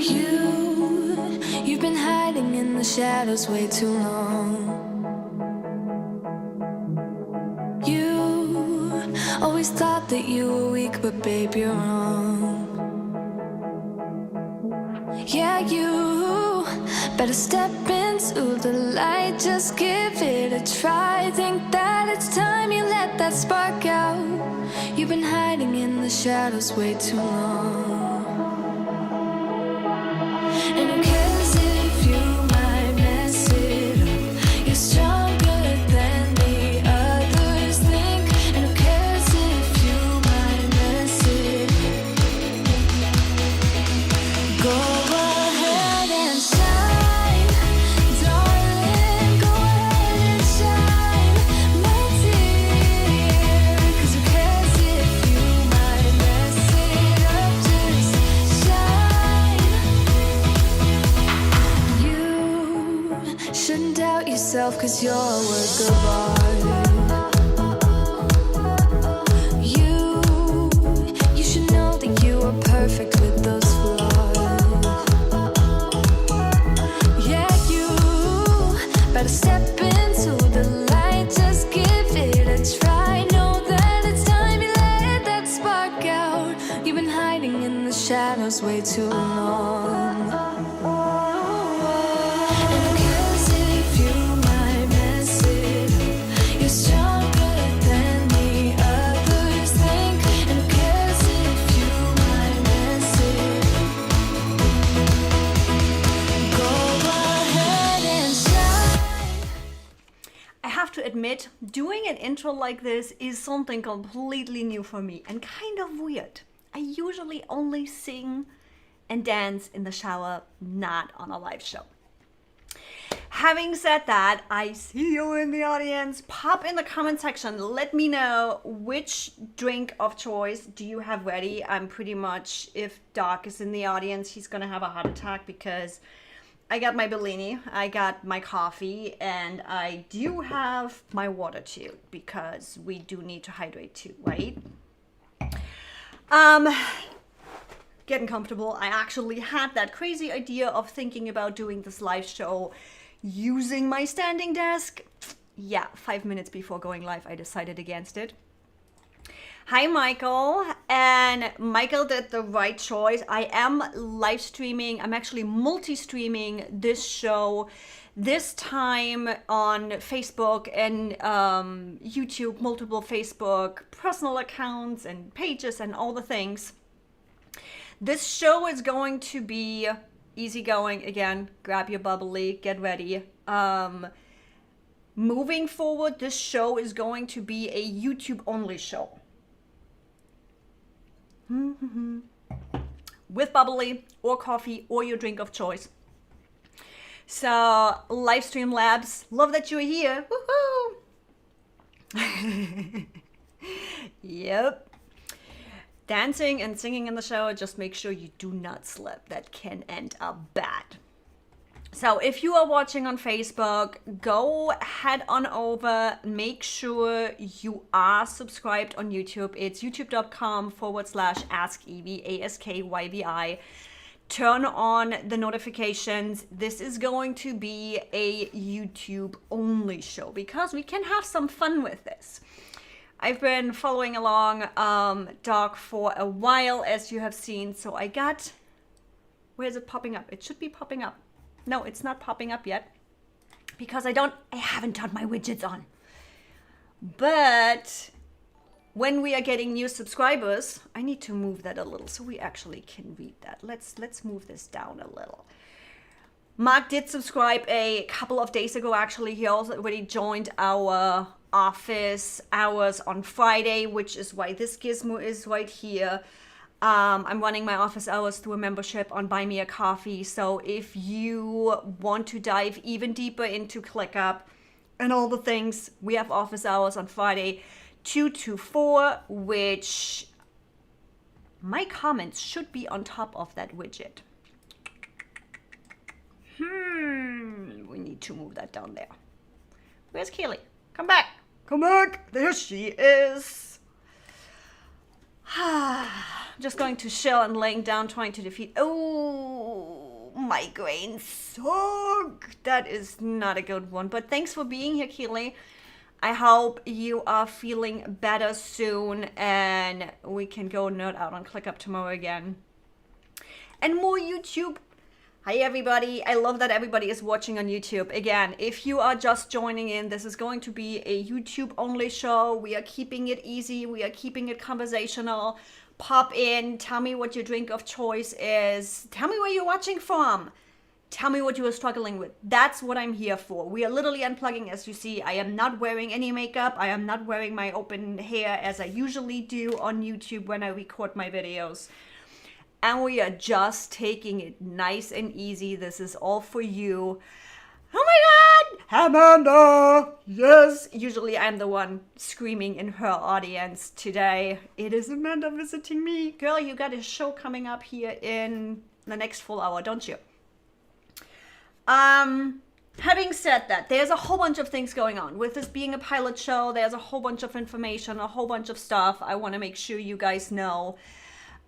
You've been hiding in the shadows way too long. You always thought that you were weak, but babe, you're wrong. Yeah, you better step into the light, just give it a try. Think that it's time you let that spark out. You've been hiding in the shadows way too long. And who cares if you might mess it up? You're stronger than the others think. And who cares if you might mess it up? Go ahead and shine, darling. Go ahead and shine, my dear. 'Cause who cares if you might mess it up? Just shine. You shouldn't doubt yourself, 'cause you're a work of art. You should know that you are perfect with those flaws. Yeah, you better step into the light, just give it a try. Know that it's time you let that spark out. You've been hiding in the shadows way too long. And who cares if you might mess it up? You're stronger than the others think. And who cares if you might mess it up? Go ahead and shine. I have to admit, doing an intro like this is something completely new for me and kind of weird. I usually only sing and dance in the shower, not on a live show. Having said that, I see you in the audience. Pop in the comment section. Let me know which drink of choice do you have ready. I'm pretty much, if Doc is in the audience, he's gonna have a heart attack because I got my Bellini, I got my coffee, and I do have my water too, because we do need to hydrate too, right? Getting comfortable. I actually had that crazy idea of thinking about doing this live show using my standing desk. Yeah, 5 minutes before going live, I decided against it. Hi, Michael. And Michael did the right choice. I am live streaming. I'm actually multi-streaming this show, this time on Facebook and YouTube, multiple Facebook personal accounts and pages and all the things. This show is going to be easygoing. Again, grab your bubbly, get ready. Moving forward, this show is going to be a YouTube-only show. With bubbly or coffee or your drink of choice. So, Livestream Labs, love that you're here. Woohoo! Yep. Dancing and singing in the shower, just make sure you do not slip. That can end up bad. So if you are watching on Facebook, go head on over, make sure you are subscribed on YouTube. It's youtube.com/AskEvie, ASKYVI. Turn on the notifications. This is going to be a YouTube only show because we can have some fun with this. I've been following along Doc for a while, as you have seen. So I got, where is it popping up? It should be popping up. No, it's not popping up yet because I haven't turned my widgets on. But when we are getting new subscribers, I need to move that a little so we actually can read that. Let's move this down a little. Mark did subscribe a couple of days ago, actually. He also already joined our office hours on Friday, which is why this gizmo is right here. I'm running my office hours through a membership on Buy Me a Coffee. So if you want to dive even deeper into ClickUp and all the things, we have office hours on Friday 2 to 4, which my comments should be on top of that widget. We need to move that down there. Where's Keely? Come back. Come back. There she is. I'm just going to chill and laying down, trying to defeat. Oh, migraines suck. That is not a good one. But thanks for being here, Keely. I hope you are feeling better soon and we can go nerd out on ClickUp tomorrow again. And more YouTube. Hi everybody. I love that everybody is watching on YouTube. Again, if you are just joining in, this is going to be a YouTube only show. We are keeping it easy. We are keeping it conversational. Pop in, tell me what your drink of choice is. Tell me where you're watching from. Tell me what you are struggling with. That's what I'm here for. We are literally unplugging, as you see. I am not wearing any makeup. I am not wearing my open hair as I usually do on YouTube when I record my videos. And we are just taking it nice and easy. This is all for you. Oh my God, Amanda, yes. Usually I'm the one screaming in her audience. Today, it is Amanda visiting me. Girl, you got a show coming up here in the next full hour, don't you? Having said that, there's a whole bunch of things going on. With this being a pilot show, there's a whole bunch of information, a whole bunch of stuff I want to make sure you guys know.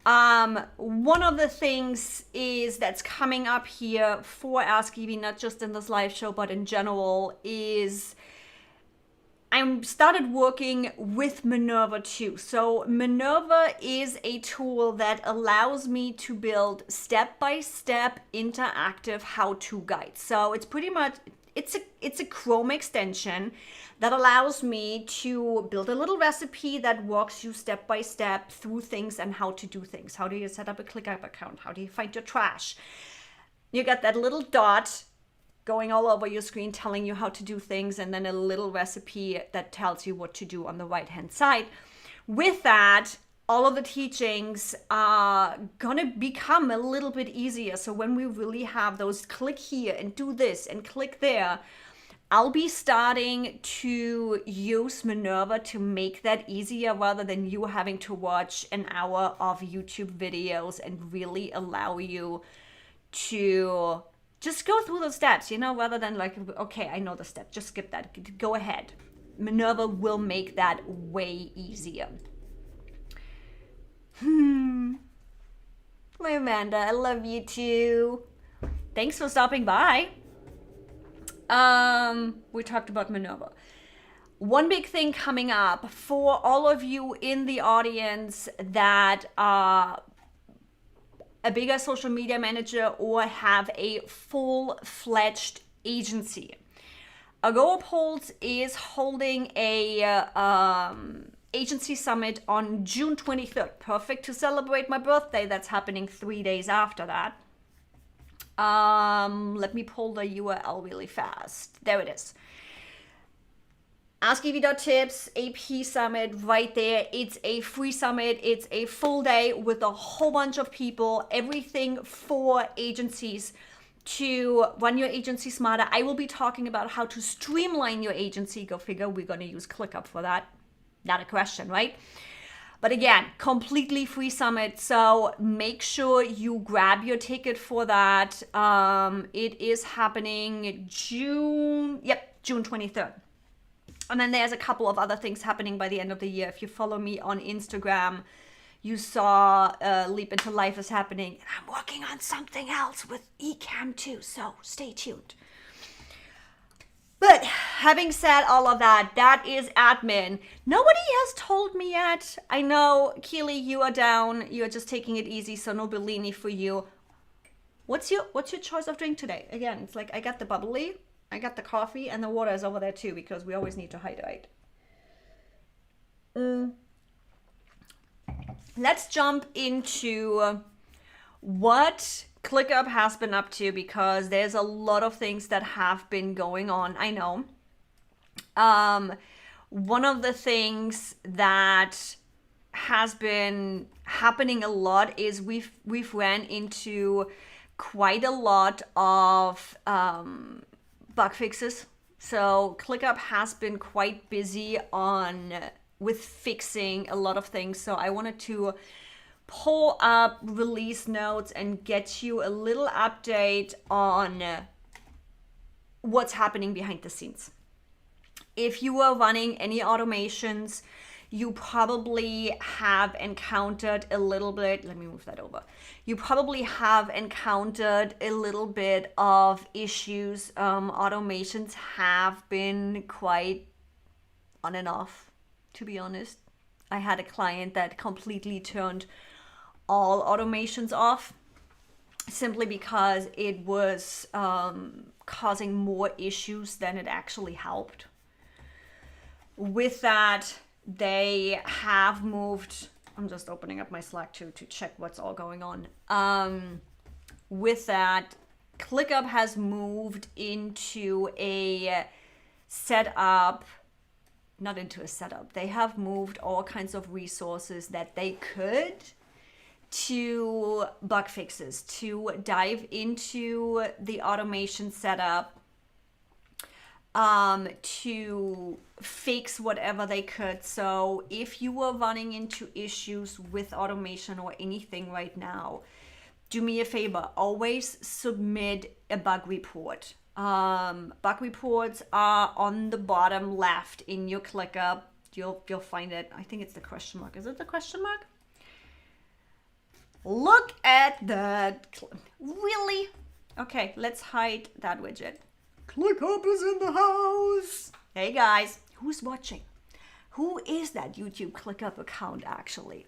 One of the things is that's coming up here for Ask Evie, not just in this live show, but in general, is I started working with Minerva too. So Minerva is a tool that allows me to build step-by-step interactive how-to guides. So it's pretty much, it's a Chrome extension that allows me to build a little recipe that walks you step by step through things and how to do things. How do you set up a ClickUp account? How do you find your trash? You got that little dot going all over your screen telling you how to do things, and then a little recipe that tells you what to do on the right-hand side. With that, all of the teachings are gonna become a little bit easier. So when we really have those click here and do this and click there, I'll be starting to use Minerva to make that easier rather than you having to watch an hour of YouTube videos, and really allow you to just go through those steps, you know, rather than like, okay, I know the step, just skip that, go ahead. Minerva will make that way easier. My Amanda, I love you too. Thanks for stopping by. We talked about Minerva. One big thing coming up for all of you in the audience that are a bigger social media manager or have a full-fledged agency. Ago Upholds is holding a agency summit on June 23rd. Perfect to celebrate my birthday. That's happening 3 days after that. Let me pull the URL really fast. There it is. AskEvie.tips, AP Summit right there. It's a free summit. It's a full day with a whole bunch of people. Everything for agencies to run your agency smarter. I will be talking about how to streamline your agency. Go figure, we're going to use ClickUp for that. Not a question, right? But again, completely free summit, so make sure you grab your ticket for that. It is happening June 23rd. And then there's a couple of other things happening by the end of the year. If you follow me on Instagram, you saw Leap Into Life is happening. And I'm working on something else with Ecamm too, so stay tuned. But having said all of that, that is admin. Nobody has told me yet. I know, Keely, you are down. You're just taking it easy, so no Bellini for you. What's your choice of drink today? Again, it's like I got the bubbly, I got the coffee, and the water is over there too, because we always need to hydrate. Let's jump into what ClickUp has been up to, because there's a lot of things that have been going on. I know. One of the things that has been happening a lot is we've ran into quite a lot of bug fixes. So ClickUp has been quite busy with fixing a lot of things. So I wanted to pull up release notes and get you a little update on what's happening behind the scenes. If you are running any automations, you probably have encountered a little bit, let me move that over. You probably have encountered a little bit of issues. Automations have been quite on and off, to be honest. I had a client that completely turned all automations off simply because it was causing more issues than it actually helped. With that, they have moved. I'm just opening up my Slack to check what's all going on. With that, ClickUp has moved into a setup, not into a setup. They have moved all kinds of resources that they could to bug fixes, to dive into the automation setup, to fix whatever they could. So if you were running into issues with automation or anything right now, do me a favor, always submit a bug report. Bug reports are on the bottom left in your ClickUp. You'll find it. I think it's the question mark. Is it the question mark? Look at that. Really? Okay, let's hide that widget. ClickUp is in the house. Hey guys, who's watching? Who is that YouTube ClickUp account actually?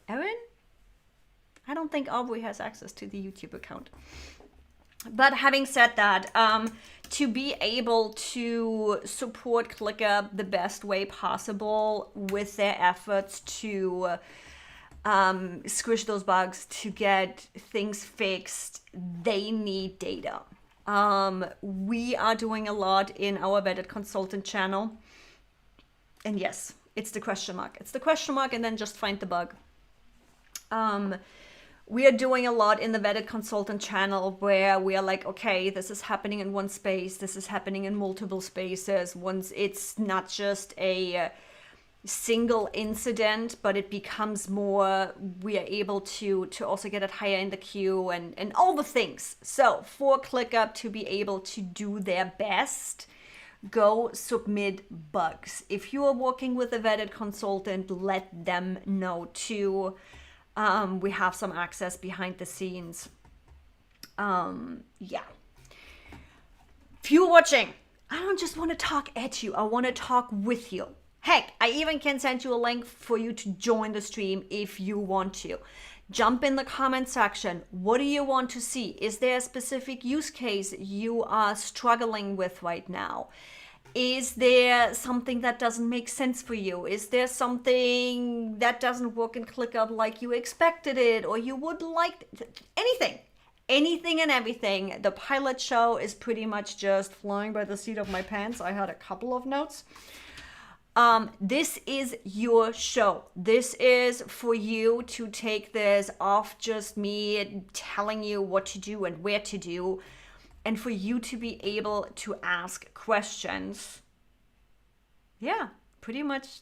Erin? I don't think Aubrey has access to the YouTube account. But having said that, to be able to support ClickUp the best way possible with their efforts to squish those bugs, to get things fixed, they need data. We are doing a lot in our vetted consultant channel. And yes, it's the question mark. It's the question mark and then just find the bug. We are doing a lot in the vetted consultant channel where we are like, okay, this is happening in one space. This is happening in multiple spaces. Once it's not just a single incident, but it becomes more, we are able to also get it higher in the queue and all the things. So for ClickUp to be able to do their best, go submit bugs. If you are working with a vetted consultant, let them know too. We have some access behind the scenes. Yeah. If you're watching, I don't just want to talk at you. I want to talk with you. Heck, I even can send you a link for you to join the stream if you want to. Jump in the comment section. What do you want to see? Is there a specific use case you are struggling with right now? Is there something that doesn't make sense for you? Is there something that doesn't work in ClickUp like you expected it, or you would like anything? Anything and everything. The pilot show is pretty much just flying by the seat of my pants. I had a couple of notes. This is your show. This is for you to take this off just me telling you what to do and where to do, and for you to be able to ask questions. Yeah, pretty much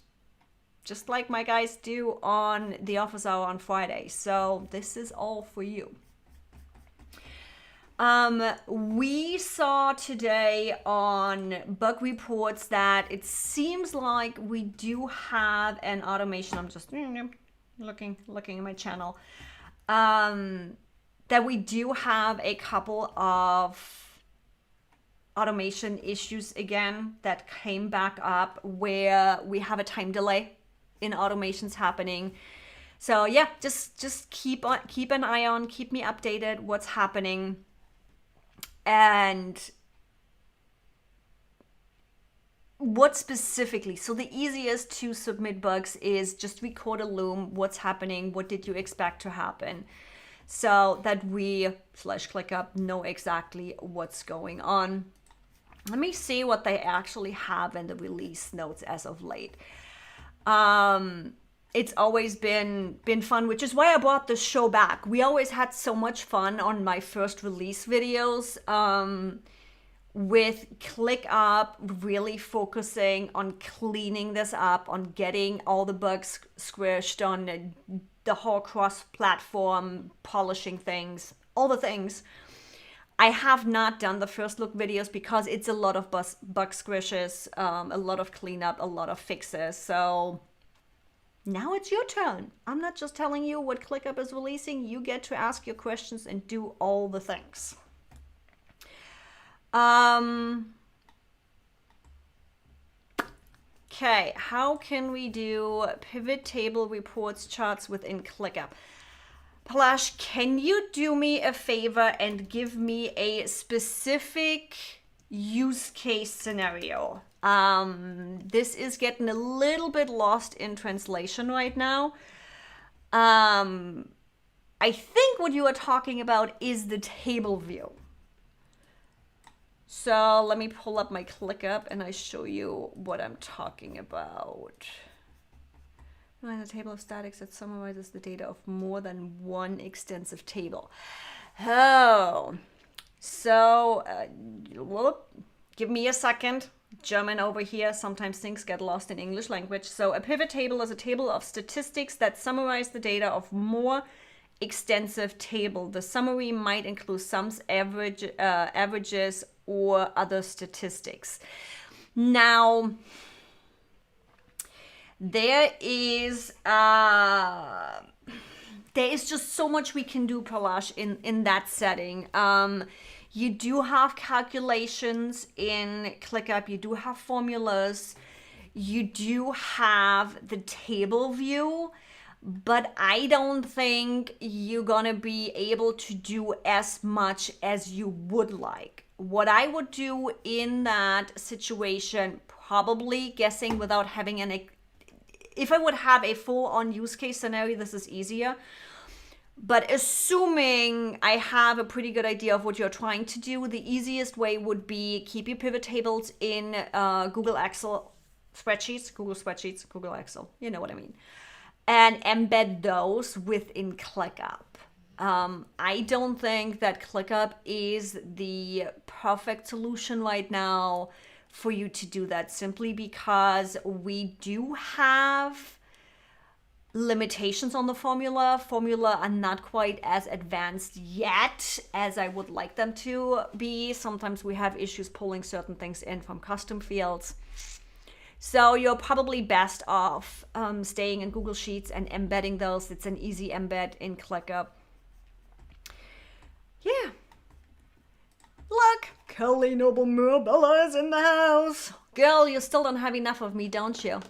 just like my guys do on the office hour on Friday. So this is all for you. We saw today on bug reports that it seems like we do have an automation. I'm just looking at my channel. That we do have a couple of automation issues again that came back up where we have a time delay in automations happening. So yeah, just keep an eye on, keep me updated what's happening. And what specifically, so the easiest to submit bugs is just record a loom, what's happening, what did you expect to happen, so that we /ClickUp know exactly what's going on. Let me see what they actually have in the release notes as of late. It's always been fun, which is why I brought this show back. We always had so much fun on my first release videos with ClickUp really focusing on cleaning this up, on getting all the bugs squished, on the whole cross-platform, polishing things, all the things. I have not done the first look videos because it's a lot of bug squishes, a lot of cleanup, a lot of fixes. So Now it's your turn. I'm not just telling you what ClickUp is releasing. You get to ask your questions and do all the things. Okay, how can we do pivot table reports charts within ClickUp? Palash, can you do me a favor and give me a specific use case scenario? This is getting a little bit lost in translation right now. I think what you are talking about is the table view. So let me pull up my ClickUp and I show you what I'm talking about. A table of statics that summarizes the data of more than one extensive table. Oh, so give me a second. German over here. Sometimes things get lost in English language. So a pivot table is a table of statistics that summarize the data of more extensive table. The summary might include sums, averages, or other statistics. Now, there is just so much we can do, Palash, in that setting. You do have calculations in ClickUp. You do have formulas. You do have the table view, but I don't think you're gonna be able to do as much as you would like. What I would do in that situation, probably guessing without having if I would have a full-on use case scenario, this is easier. But assuming I have a pretty good idea of what you're trying to do, the easiest way would be keep your pivot tables in Google Excel spreadsheets, Google Excel, you know what I mean, and embed those within ClickUp. I don't think that ClickUp is the perfect solution right now for you to do that, simply because we do have limitations on the formula. Formula are not quite as advanced yet as I would like them to be. Sometimes we have issues pulling certain things in from custom fields. So you're probably best off staying in Google Sheets and embedding those. It's an easy embed in ClickUp. Yeah. Look, Kelly Noble Mirabella is in the house. Girl, you still don't have enough of me, don't you?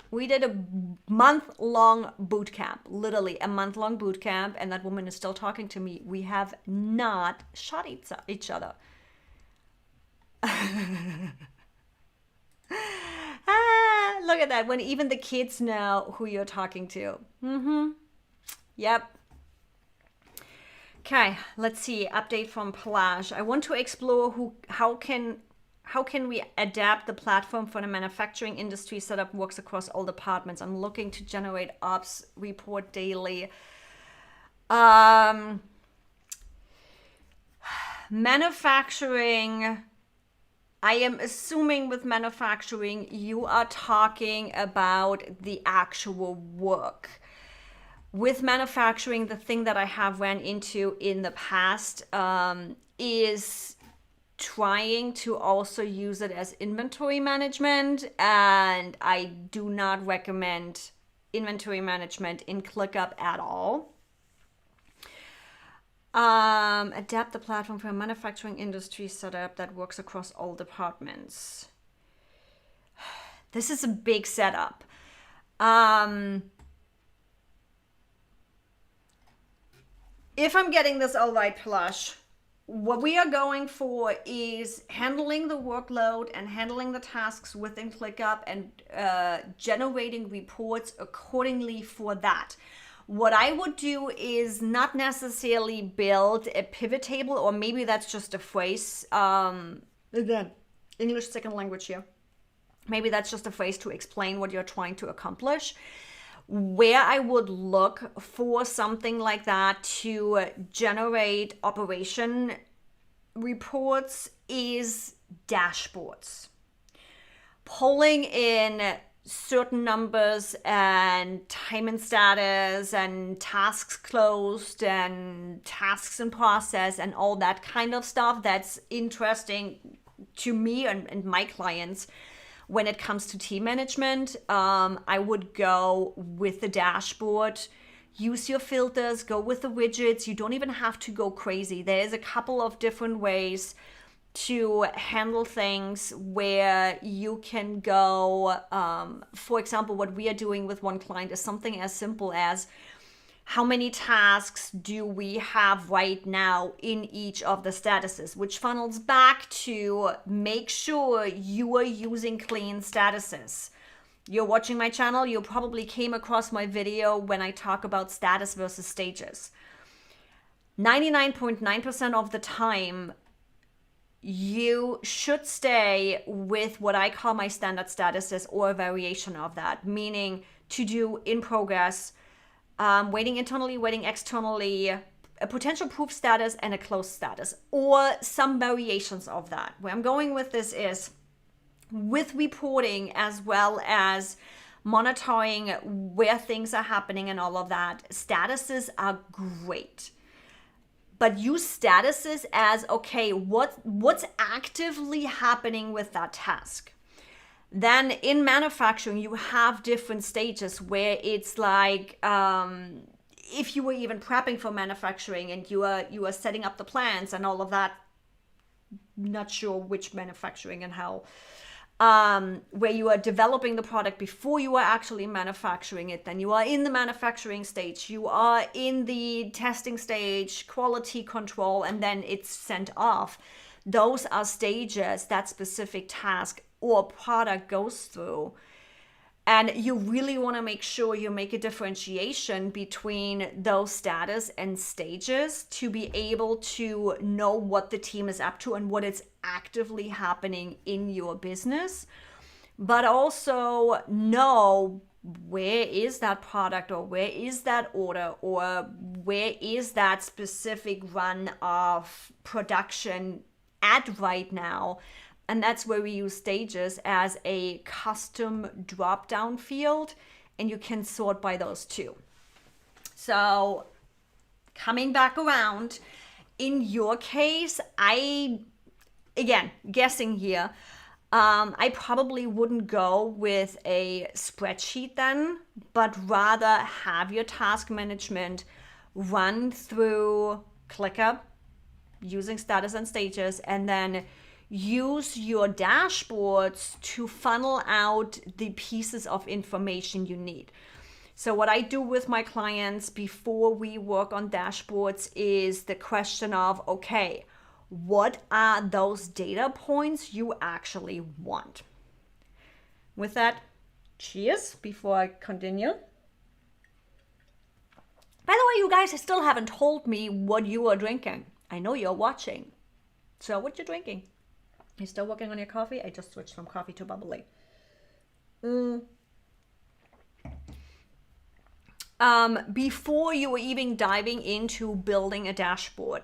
We did a month-long boot camp, literally a month-long boot camp, and that woman is still talking to me. We have not shot each other. Look at that, when even the kids know who you're talking to. Yep. Okay, let's see, update from Palash. I want to explore how can we adapt the platform for the manufacturing industry setup works across all departments. I'm looking to generate ops report daily. Manufacturing, I am assuming with manufacturing, you are talking about the actual work. With manufacturing, the thing that I have ran into in the past is trying to also use it as inventory management, and I do not recommend inventory management in ClickUp at all. Adapt the platform for a manufacturing industry setup that works across all departments. This is a big setup. If I'm getting this all right, Plush, what we are going for is handling the workload and handling the tasks within ClickUp and generating reports accordingly for that. What I would do is not necessarily build a pivot table, or maybe that's just a phrase. Again, English second language here. Maybe that's just a phrase to explain what you're trying to accomplish. Where I would look for something like that to generate operation reports is dashboards. Pulling in certain numbers and time and status and tasks closed and tasks in process and all that kind of stuff that's interesting to me and my clients. When it comes to team management, I would go with the dashboard. Use your filters, go with the widgets. You don't even have to go crazy. There's a couple of different ways to handle things where you can go. For example, what we are doing with one client is something as simple as how many tasks do we have right now in each of the statuses, which funnels back to make sure you are using clean statuses. You're watching my channel, you probably came across my when I talk about status versus stages. 99.9% of the time, you should stay with what I call my standard statuses or a variation of that, meaning to do, in progress, waiting internally, waiting externally, a potential proof status, and a closed status, or some variations of that. Where I'm going with this is with reporting as well as monitoring where things are happening and all of that. Statuses are great. But use statuses as, okay, what's actively happening with that task? Then in manufacturing, you have different stages where it's like, if you were even prepping for manufacturing and you are setting up the plans and all of that, not sure which manufacturing and how, where you are developing the product before you are actually manufacturing it. Then you are in the manufacturing stage, you are in the testing stage, quality control, and then it's sent off. Those are stages that specific task or product goes through. And you really want to make sure you make a differentiation between those status and stages to be able to know what the team is up to and what is actively happening in your business, but also know where is that product or where is that order or where is that specific run of production at right now. And that's where we use stages as a custom drop-down field, and you can sort by those too. So coming back around, in your case, again, guessing here, I probably wouldn't go with a spreadsheet then, but rather have your task management run through ClickUp using status and stages, and then use your dashboards to funnel out the pieces of information you need. So what I do with my clients before we work on dashboards is the question of, okay, what are those data points you actually want? With that, cheers before I continue. By the way, you guys still haven't told me what you are drinking. I know you're watching. So what you drinking? You still working on your coffee? I just switched from coffee to bubbly. Before you were even diving into building a dashboard,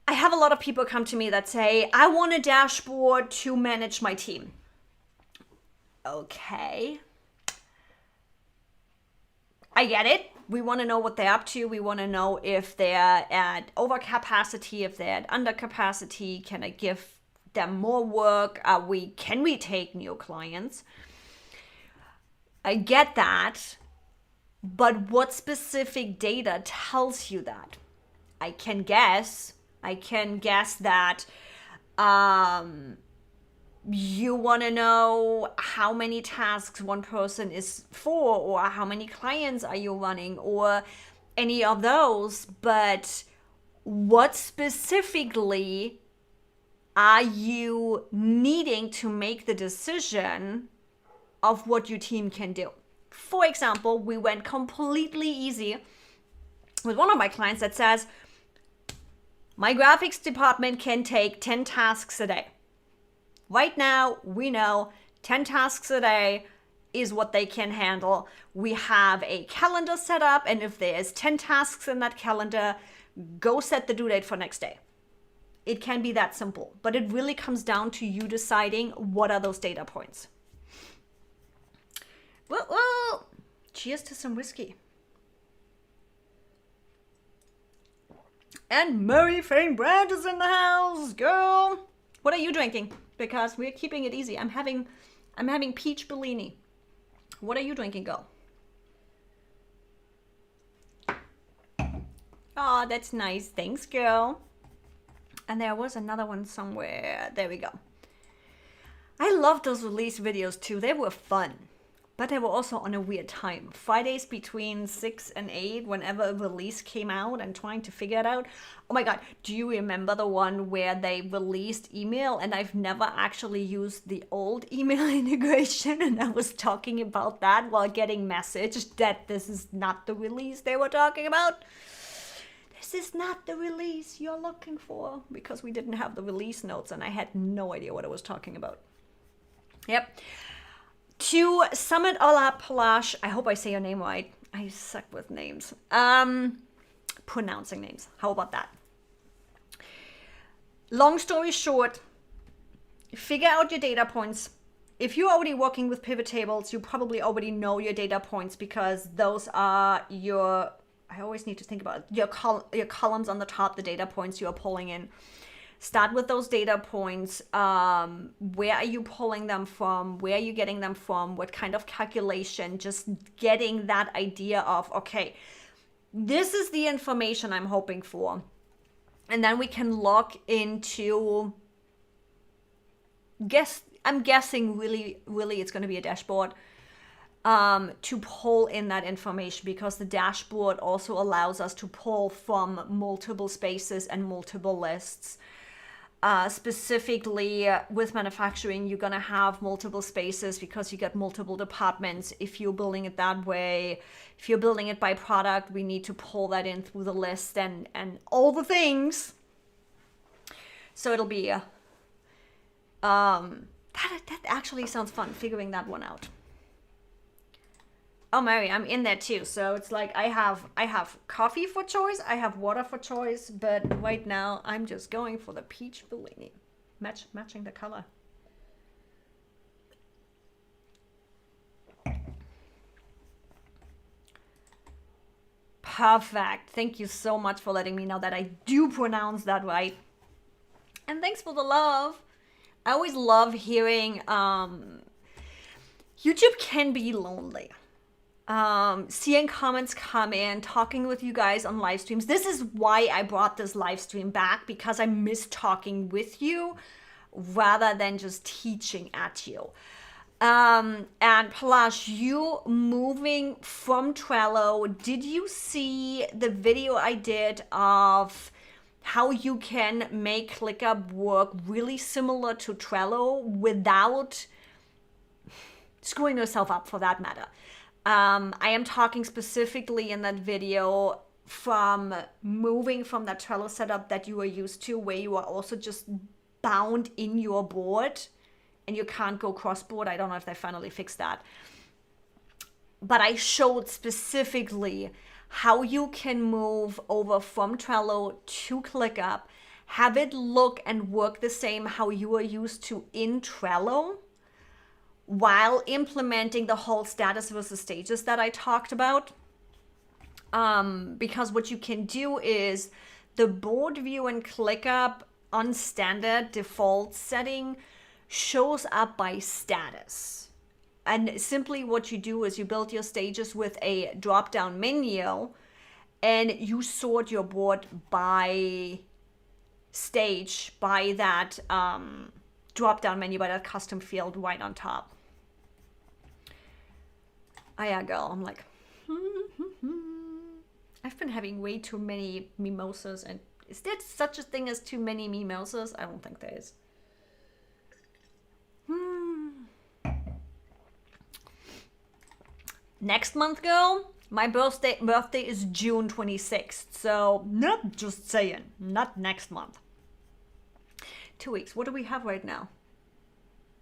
I have a lot of people come to me that say, I want a dashboard to manage my team. Okay. I get it. We want to know what they're up to. We want to know if they're at overcapacity, if they're at undercapacity. Can I give them more work? Can we take new clients? I get that. But what specific data tells you that? I can guess that you want to know how many tasks one person is for, or how many clients are you running, or any of those. But what specifically are you needing to make the decision of what your team can do? For example, we went completely easy with one of my clients that says, my graphics department can take 10 tasks a day. Right now, we know 10 tasks a day is what they can handle. We have a calendar set up, and if there's 10 tasks in that calendar, go set the due date for next day. It can be that simple, but it really comes down to you deciding what are those data points. Well, cheers to some whiskey. And Murray Fane Brand is in the house, girl. What are you drinking? because we're keeping it easy. I'm having peach Bellini. What are you drinking, girl? Oh, that's nice. Thanks, girl. And there was another one somewhere. There we go. I love those release videos too. They were fun. But they were also on a weird time. Fridays between 6 and 8, whenever a release came out and trying to figure it out. Oh my God, do you remember the one where they released email? And I've never actually used the old email integration. And I was talking about that while getting messaged that this is not the release they were talking about. This is not the release you're looking for. Because we didn't have the release notes and I had no idea what I was talking about. Yep. To sum it all up, Palash, I hope I say your name right. I suck with names. Pronouncing names. How about that? Long story short, figure out your data points. If you're already working with pivot tables, you probably already know your data points because those are your, I always need to think about it, your columns on the top, the data points you are pulling in. Start with those data points. Where are you pulling them from? Where are you getting them from? What kind of calculation? Just getting that idea of, okay, this is the information I'm hoping for. And then we can log into, I'm guessing really it's going to be a dashboard to pull in that information because the dashboard also allows us to pull from multiple spaces and multiple lists. Specifically with manufacturing, you're going to have multiple spaces because you got multiple departments. If you're building it that way, if you're building it by product, we need to pull that in through the list and all the things. So it'll be, that actually sounds fun, figuring that one out. Oh, Mary, I'm in there too. So it's like I have coffee for choice, I have water for choice, but right now I'm just going for the peach Bellini. Matching the color. Perfect. Thank you so much for letting me know that I do pronounce that right. And thanks for the love. I always love hearing YouTube can be lonely. Seeing comments come in, talking with you guys on live streams. This is why I brought this live stream back, because I miss talking with you rather than just teaching at you. And Palash, you moving from Trello, did you see the video I did of how you can make ClickUp work really similar to Trello without screwing yourself up, for that matter? I am talking specifically in that video from moving from that Trello setup that you are used to, where you are also just bound in your board and you can't go cross-board. I don't know if they finally fixed that. But I showed specifically how you can move over from Trello to ClickUp, have it look and work the same how you are used to in Trello, while implementing the whole status versus stages that I talked about. Because what you can do is the board view in ClickUp on standard default setting shows up by status. And simply what you do is you build your stages with a drop-down menu and you sort your board by stage, by that drop-down menu, by that custom field right on top. Oh yeah, girl, I'm like, I've been having way too many mimosas. And is there such a thing as too many mimosas? I don't think there is. Next month, girl, my birthday is June 26th. So not just saying, not next month. 2 weeks. What do we have right now?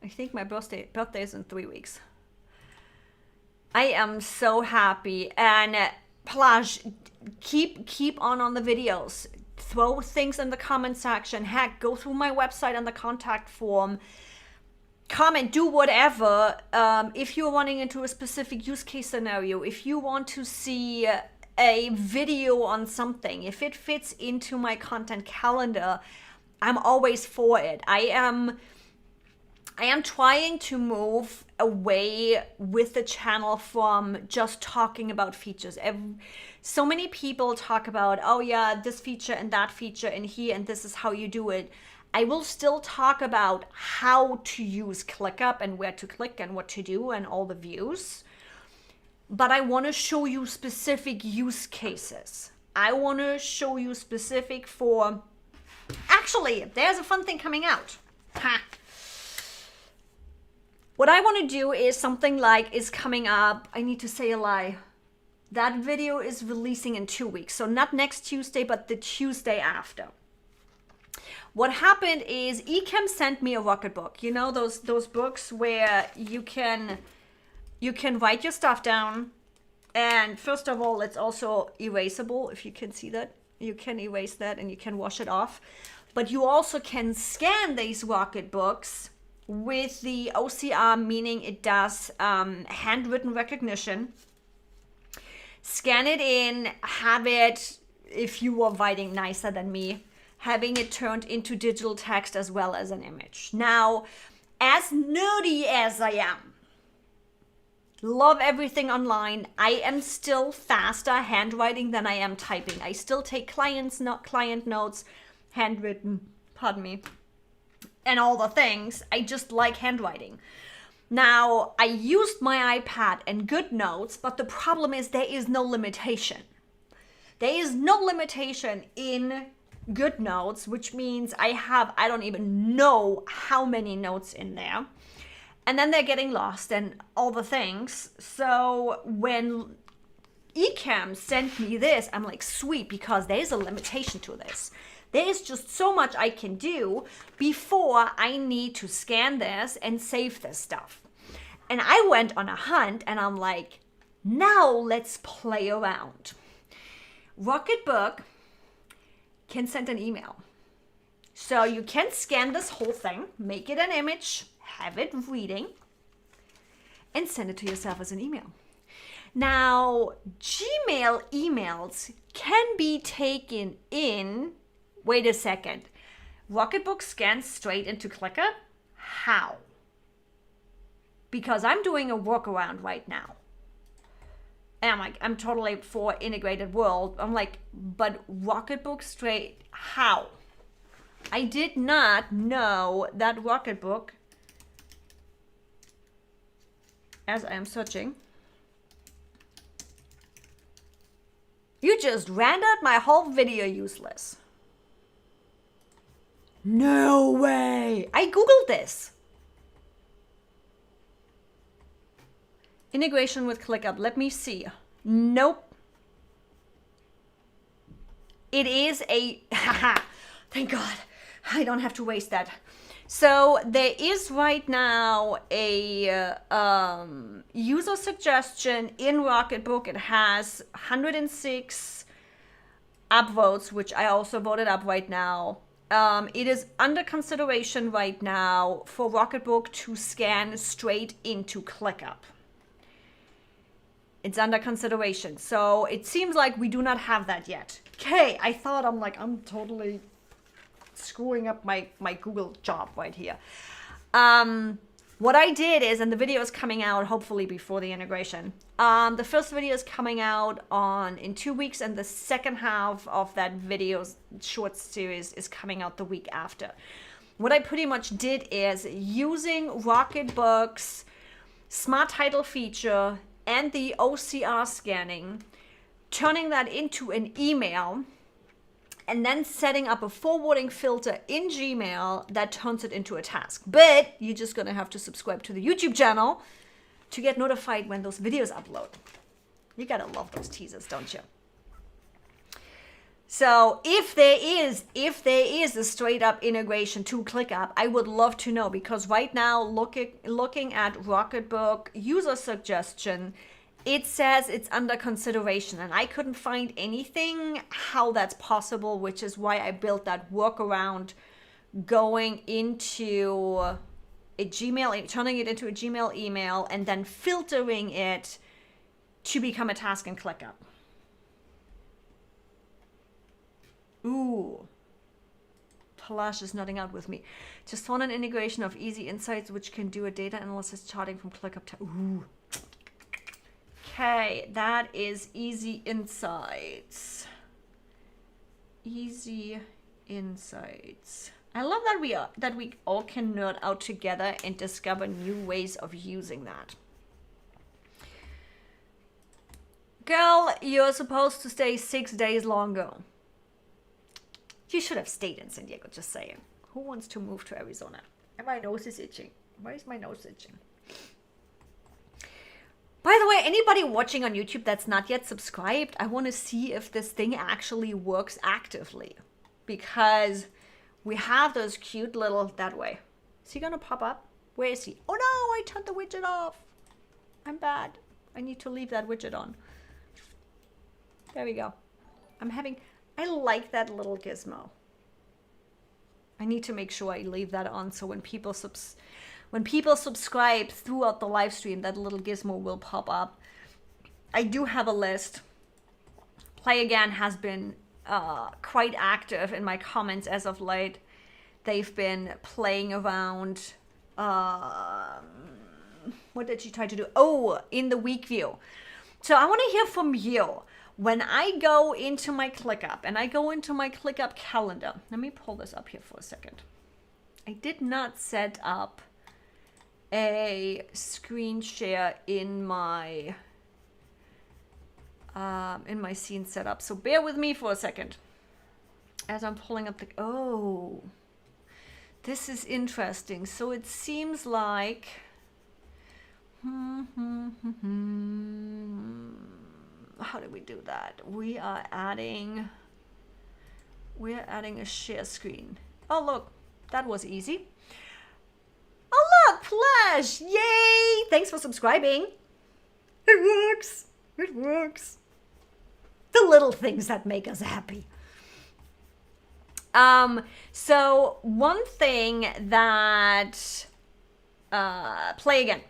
I think my birthday is in 3 weeks. I am so happy. And Plage, keep on the videos. Throw things in the comment section. Heck, go through my website and the contact form. Comment, do whatever. If you're running into a specific use case scenario, if you want to see a video on something, if it fits into my content calendar, I'm always for it. I am I am trying to move away with the channel from just talking about features. So many people talk about, oh yeah, this feature and that feature and here, and this is how you do it. I will still talk about how to use ClickUp and where to click and what to do and all the views. But I want to show you specific use cases. I want to show you specific for, actually, there's a fun thing coming out. Ha. What I want to do is something like is coming up. I need to say a lie. That video is releasing in 2 weeks. So not next Tuesday, but the Tuesday after. What happened is Ecamm sent me a Rocketbook. You know, those books where you can write your stuff down. And first of all, it's also erasable, if you can see that. You can erase that and you can wash it off. But you also can scan these Rocketbooks with the OCR, meaning it does handwritten recognition. Scan it in, have it, if you were writing nicer than me, having it turned into digital text as well as an image. Now, as nerdy as I am, love everything online, I am still faster handwriting than I am typing. I still take client notes, handwritten, pardon me, and all the things. I just like handwriting. Now, I used my iPad and GoodNotes, but the problem is there is no limitation. There is no limitation in GoodNotes, which means I don't even know how many notes in there. And then they're getting lost and all the things. So when Ecamm sent me this, I'm like, sweet, because there is a limitation to this. There is just so much I can do before I need to scan this and save this stuff. And I went on a hunt and I'm like, now let's play around. Rocketbook can send an email. So you can scan this whole thing, make it an image, have it reading, and send it to yourself as an email. Now, Gmail emails can be taken in, wait a second, Rocketbook scans straight into ClickUp? How? Because I'm doing a workaround right now. And I'm totally for integrated world. I'm like, but Rocketbook straight, how? I did not know that Rocketbook, as I am searching, you just rendered my whole video useless. No way. I Googled this. Integration with ClickUp. Let me see. Nope. It is a, thank God, I don't have to waste that. So there is right now a user suggestion in Rocketbook. It has 106 upvotes, which I also voted up right now. It is under consideration right now for Rocketbook to scan straight into ClickUp. It's under consideration. So it seems like we do not have that yet. Okay, I thought I'm totally screwing up my Google job right here. What I did is, and the video is coming out hopefully before the integration. The first video is coming out in 2 weeks, and the second half of that video short series is coming out the week after. What I pretty much did is using Rocketbook's smart title feature and the OCR scanning, turning that into an email, and then setting up a forwarding filter in Gmail that turns it into a task. But you're just gonna have to subscribe to the YouTube channel to get notified when those videos upload. You gotta love those teasers, don't you? So if there is a straight up integration to ClickUp, I would love to know, because right now looking at Rocketbook user suggestion, it says it's under consideration, and I couldn't find anything how that's possible, which is why I built that workaround, going into a Gmail, turning it into a Gmail email, and then filtering it to become a task in ClickUp. Ooh. Palash is nodding out with me. Just found an integration of Easy Insights, which can do a data analysis charting from ClickUp. Ooh. Okay, that is Easy Insights. Easy Insights. I love that we all can nerd out together and discover new ways of using that. Girl, you're supposed to stay 6 days longer. You should have stayed in San Diego, just saying. Who wants to move to Arizona? And my nose is itching. Why is my nose itching? By the way, anybody watching on YouTube that's not yet subscribed, I want to see if this thing actually works actively. Because we have those cute little, that way. Is he going to pop up? Where is he? Oh no, I turned the widget off. I'm bad. I need to leave that widget on. There we go. I like that little gizmo. I need to make sure I leave that on so when people subscribe throughout the live stream, that little gizmo will pop up. I do have a list. Play Again has been quite active in my comments as of late. They've been playing around. What did she try to do? Oh, in the week view. So I want to hear from you. When I go into my ClickUp and I go into my ClickUp calendar, let me pull this up here for a second. I did not set up a screen share in my scene setup. So bear with me for a second as I'm pulling up the, oh, this is interesting. So it seems like, how do we do that? We're adding a share screen. Oh, look, that was easy. Oh, look, Flash, yay. Thanks for subscribing. It works. It works. The little things that make us happy. So one thing that, Play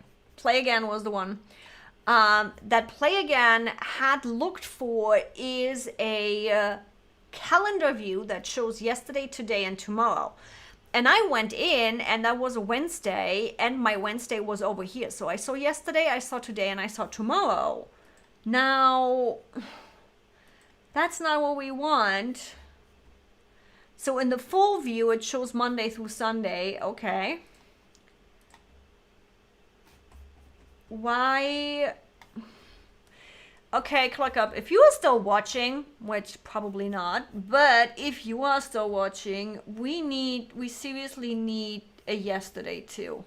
Again was the one. That Play Again had looked for is a calendar view that shows yesterday, today, and tomorrow. And I went in, and that was a Wednesday, and my Wednesday was over here. So I saw yesterday, I saw today, and I saw tomorrow. Now, that's not what we want. So in the full view, it shows Monday through Sunday. Okay. Why? Okay, ClickUp, if you are still watching, which probably not, but if you are still watching, we seriously need a yesterday too.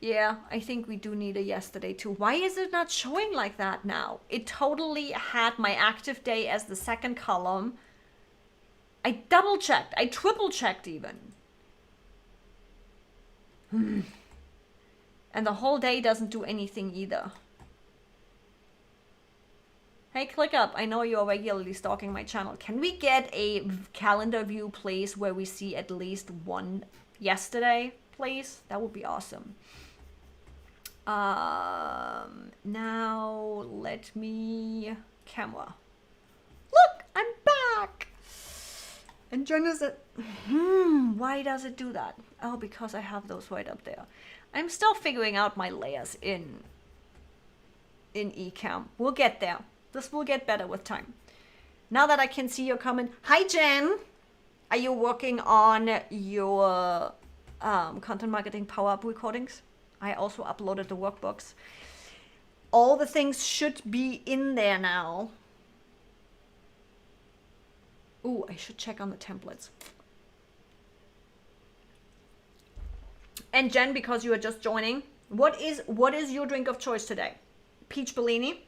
Yeah, I think we do need a yesterday too. Why is it not showing like that now? It totally had my active day as the second column. I double checked, I triple checked even. And the whole day doesn't do anything either. Hey, ClickUp, I know you're regularly stalking my channel. Can we get a calendar view, please, where we see at least one yesterday, please? That would be awesome. Now, let me... Camera. Look, I'm back! And Jen is at... why does it do that? Oh, because I have those right up there. I'm still figuring out my layers in Ecamm. We'll get there. This will get better with time. Now that I can see your comment. Hi, Jen. Are you working on your content marketing power-up recordings? I also uploaded the workbooks. All the things should be in there now. Ooh, I should check on the templates. And Jen, because you are just joining, what is your drink of choice today? Peach Bellini,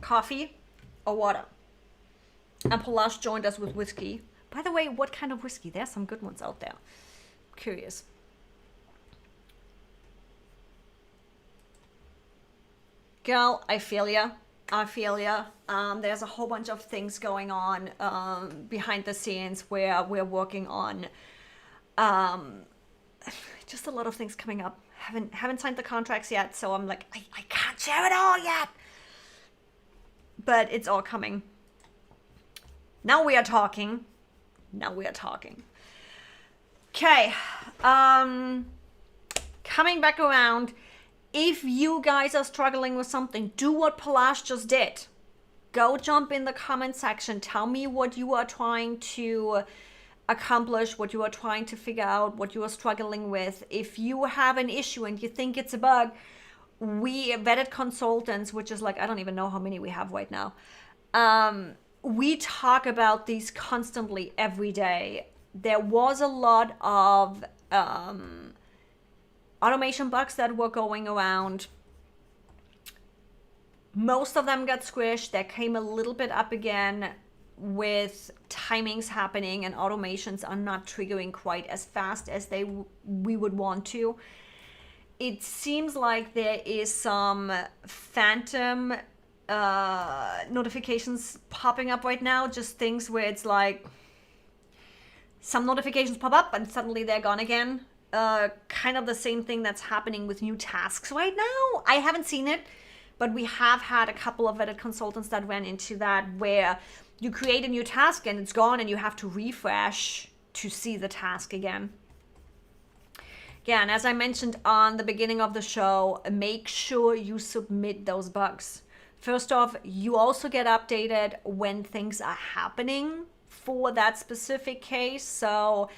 coffee, or water? And Palash joined us with whiskey. By the way, what kind of whiskey? There's some good ones out there. Curious. Girl, I feel ya. I feel ya. There's a whole bunch of things going on behind the scenes where we're working on just a lot of things coming up. Haven't signed the contracts yet, so I'm like, I can't share it all yet. But it's all coming. Now we are talking. Now we are talking. Okay. Coming back around. If you guys are struggling with something, do what Palash just did. Go jump in the comment section. Tell me what you are trying to accomplish, what you are trying to figure out, what you are struggling with. If you have an issue and you think it's a bug, we vetted consultants, which is like, I don't even know how many we have right now. We talk about these constantly every day. There was a lot of automation bugs that were going around. Most of them got squished. That came a little bit up again with timings happening, and automations are not triggering quite as fast as we would want to. It seems like there is some phantom notifications popping up right now. Just things where it's like some notifications pop up and suddenly they're gone again. Kind of the same thing that's happening with new tasks right now. I haven't seen it, but we have had a couple of vetted consultants that ran into that, where you create a new task and it's gone and you have to refresh to see the task again. Again, as I mentioned on the beginning of the show, make sure you submit those bugs. First off, you also get updated when things are happening for that specific case. So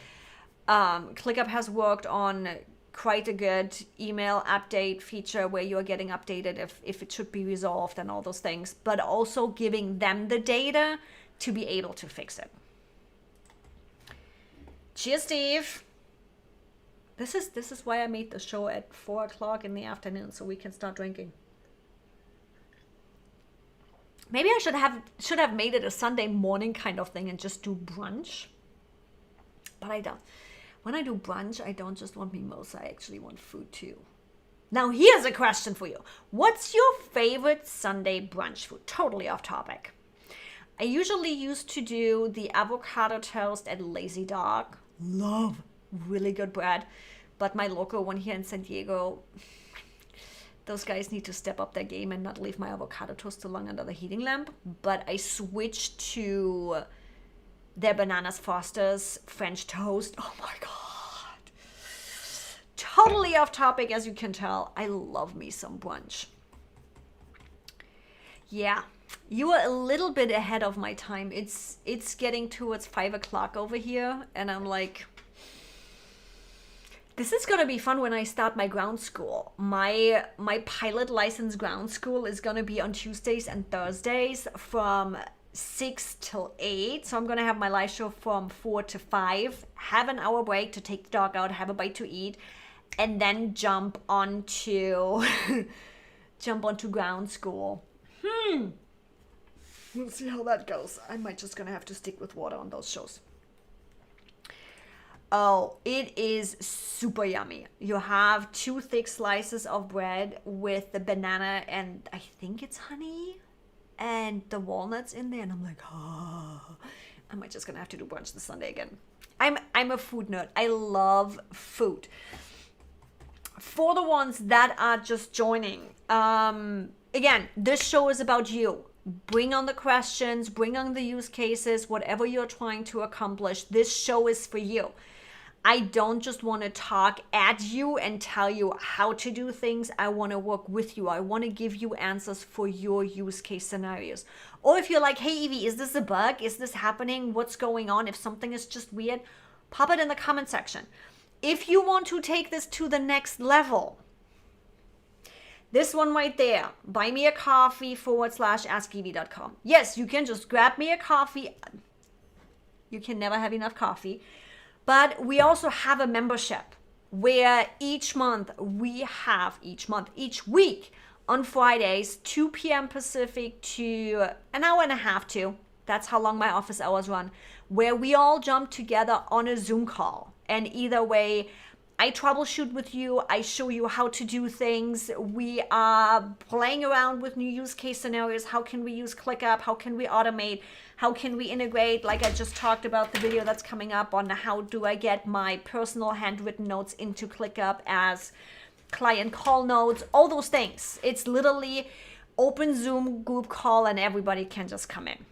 ClickUp has worked on quite a good email update feature where you're getting updated if it should be resolved and all those things, but also giving them the data to be able to fix it. Cheers, Steve. This is why I made the show at 4 o'clock in the afternoon, so we can start drinking. Maybe I should have made it a Sunday morning kind of thing and just do brunch. But I don't. When I do brunch, I don't just want mimosa, I actually want food too. Now here's a question for you. What's your favorite Sunday brunch food? Totally off topic. I usually used to do the avocado toast at Lazy Dog. Love really good bread. But my local one here in San Diego, those guys need to step up their game and not leave my avocado toast too long under the heating lamp. But I switched to their Bananas Foster's French toast. Oh my God. Totally off topic, as you can tell. I love me some brunch. Yeah, you are a little bit ahead of my time. It's getting towards 5 o'clock over here, and I'm like, this is gonna be fun when I start my ground school. My pilot license ground school is gonna be on Tuesdays and Thursdays from 6 till 8. So I'm gonna have my live show from 4 to 5, have an hour break to take the dog out, have a bite to eat, and then jump onto ground school. We'll see how that goes. I might just gonna have to stick with water on those shows. Oh, it is super yummy. You have 2 thick slices of bread with the banana and I think it's honey and the walnuts in there, and I'm like, oh, I might just gonna have to do brunch this Sunday again. I'm a food nerd. I love food. For the ones that are just joining, again, this show is about you. Bring on the questions, bring on the use cases, whatever you're trying to accomplish. This show is for you. I don't just want to talk at you and tell you how to do things. I want to work with you. I want to give you answers for your use case scenarios. Or if you're like, hey, Evie, is this a bug? Is this happening? What's going on? If something is just weird, pop it in the comment section. If you want to take this to the next level, this one right there, buymeacoffee.com/askevie.com. Yes, you can just grab me a coffee. You can never have enough coffee. But we also have a membership where each week on Fridays, 2 p.m. Pacific to an hour and a half too. That's how long my office hours run, where we all jump together on a Zoom call. And either way, I troubleshoot with you. I show you how to do things. We are playing around with new use case scenarios. How can we use ClickUp? How can we automate? How can we integrate? Like I just talked about the video that's coming up on how do I get my personal handwritten notes into ClickUp as client call notes, all those things. It's literally open Zoom group call and everybody can just come in.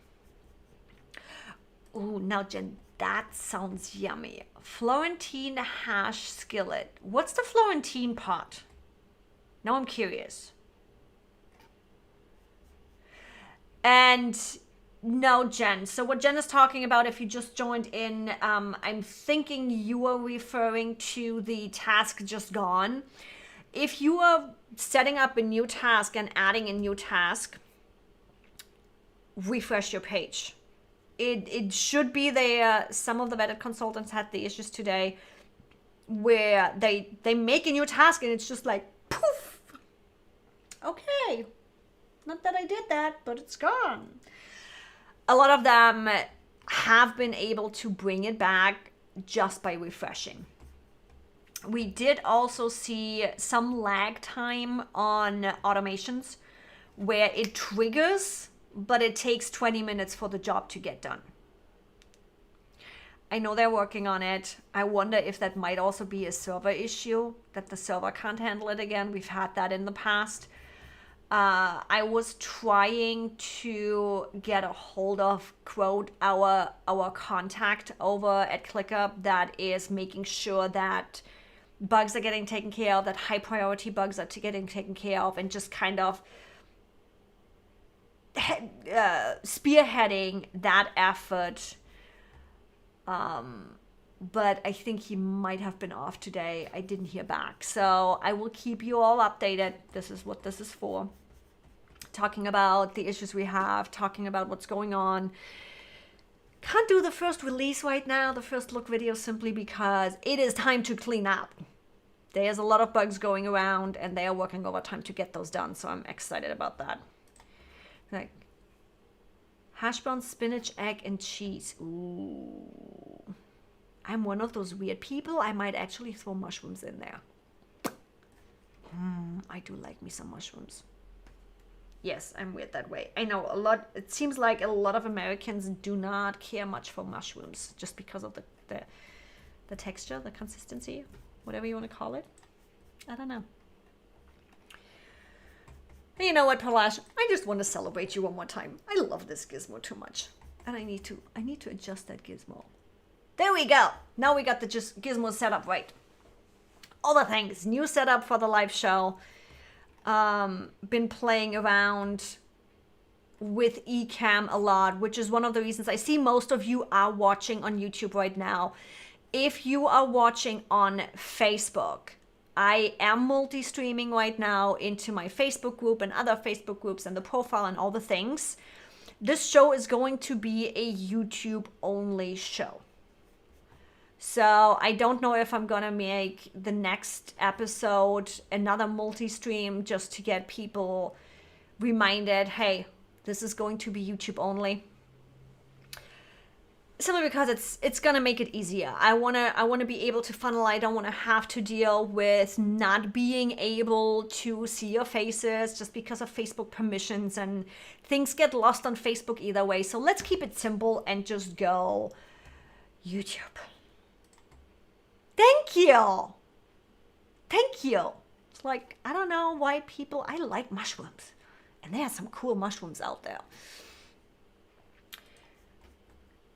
Oh, now Jen That sounds yummy. Florentine hash skillet. What's the Florentine part? Now I'm curious. And no, Jen. So what Jen is talking about, if you just joined in, I'm thinking you are referring to the task just gone. If you are setting up a new task and adding a new task, refresh your page. It should be there. Some of the vetted consultants had the issues today where they make a new task and it's just like poof. Okay. Not that I did that, but it's gone. A lot of them have been able to bring it back just by refreshing. We did also see some lag time on automations where it triggers, but it takes 20 minutes for the job to get done. I know they're working on it. I wonder if that might also be a server issue, that the server can't handle it again. We've had that in the past. I was trying to get a hold of, quote, our contact over at ClickUp that is making sure that bugs are getting taken care of, that high priority bugs are getting taken care of, and just kind of spearheading that effort. But I think he might have been off today. I didn't hear back. So I will keep you all updated. This is what this is for. Talking about the issues we have, talking about what's going on. Can't do the first release right now, the first look video, simply because it is time to clean up. There's a lot of bugs going around and they are working overtime to get those done. So I'm excited about that. Like hash brown, spinach, egg, and cheese. Ooh. I'm one of those weird people. I might actually throw mushrooms in there. I do like me some mushrooms. Yes, I'm weird that way. I know a lot. It seems like a lot of Americans do not care much for mushrooms just because of the texture, the consistency, whatever you want to call it. I don't know. And you know what, Palash? I just want to celebrate you one more time. I love this gizmo too much, and I need to adjust that gizmo. There we go. Now we got the gizmo set up right. All the things. New setup for the live show. Been playing around with eCam a lot, which is one of the reasons I see most of you are watching on YouTube right now. If you are watching on Facebook, I am multi-streaming right now into my Facebook group and other Facebook groups and the profile and all the things. This show is going to be a YouTube only show. So I don't know if I'm gonna make the next episode another multi-stream just to get people reminded, hey, this is going to be YouTube only. Simply because it's gonna make it easier. I wanna be able to funnel. I don't wanna have to deal with not being able to see your faces just because of Facebook permissions, and things get lost on Facebook either way. So let's keep it simple and just go YouTube. Thank you. Thank you. It's like, I don't know why people, I like mushrooms. And there are some cool mushrooms out there.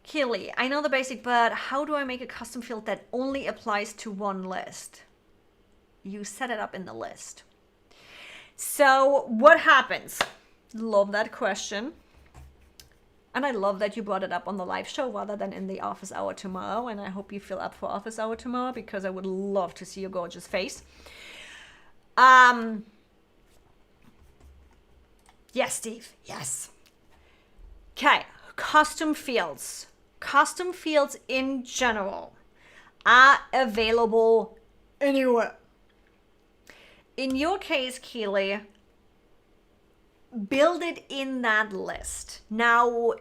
Keely, I know the basic, but how do I make a custom field that only applies to one list? You set it up in the list. So what happens? Love that question. And I love that you brought it up on the live show rather than in the office hour tomorrow. And I hope you feel up for office hour tomorrow, because I would love to see your gorgeous face. Yes, Steve. Yes. Okay. Custom fields. Custom fields in general are available anywhere. In your case, Keely, build it in that list. Now,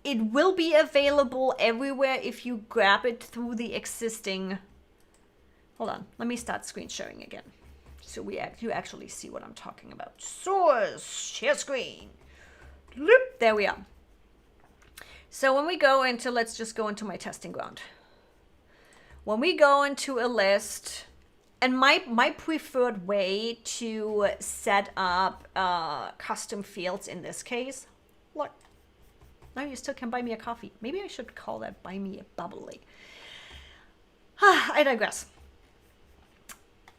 it will be available everywhere if you grab it through the existing... Hold on, let me start screen sharing again, so you actually see what I'm talking about. Source, share screen. Loop, there we are. So when we go into, let's just go into my testing ground. When we go into a list... And my preferred way to set up custom fields in this case, look, Now you still can buy me a coffee. Maybe I should call that buy me a bubbly. I digress.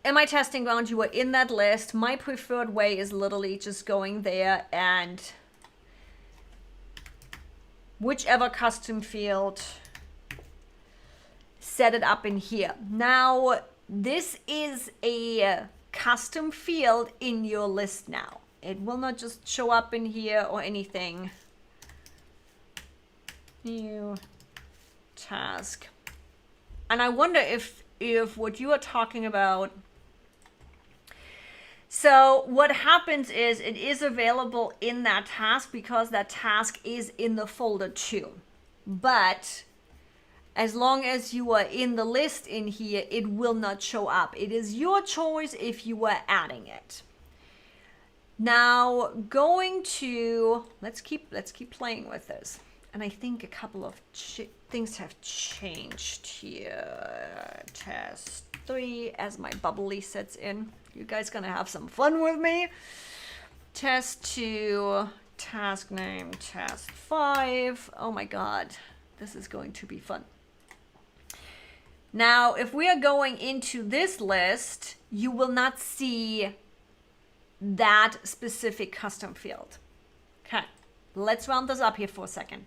In my testing ground, you are in that list. My preferred way is literally just going there and whichever custom field, set it up in here. Now, this is a custom field in your list now. It will not just show up in here or anything. New task. And I wonder if what you are talking about. So what happens is it is available in that task because that task is in the folder too. But as long as you are in the list in here, it will not show up. It is your choice if you are adding it. Now going to, let's keep playing with this. And I think a couple of things have changed here. Test 3 as my bubbly sets in. You guys gonna have some fun with me. Test 2, task name, test 5. Oh my God, this is going to be fun. Now, if we are going into this list, you will not see that specific custom field. Okay, let's round this up here for a second.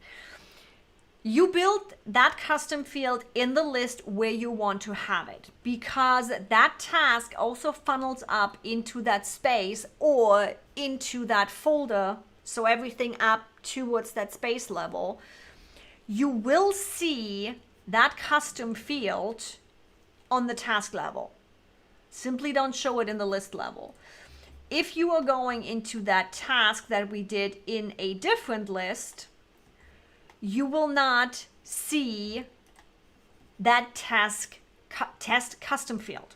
You build that custom field in the list where you want to have it because that task also funnels up into that space or into that folder. So everything up towards that space level. You will see that custom field on the task level. Simply don't show it in the list level. If you are going into that task that we did in a different list, you will not see that test custom field.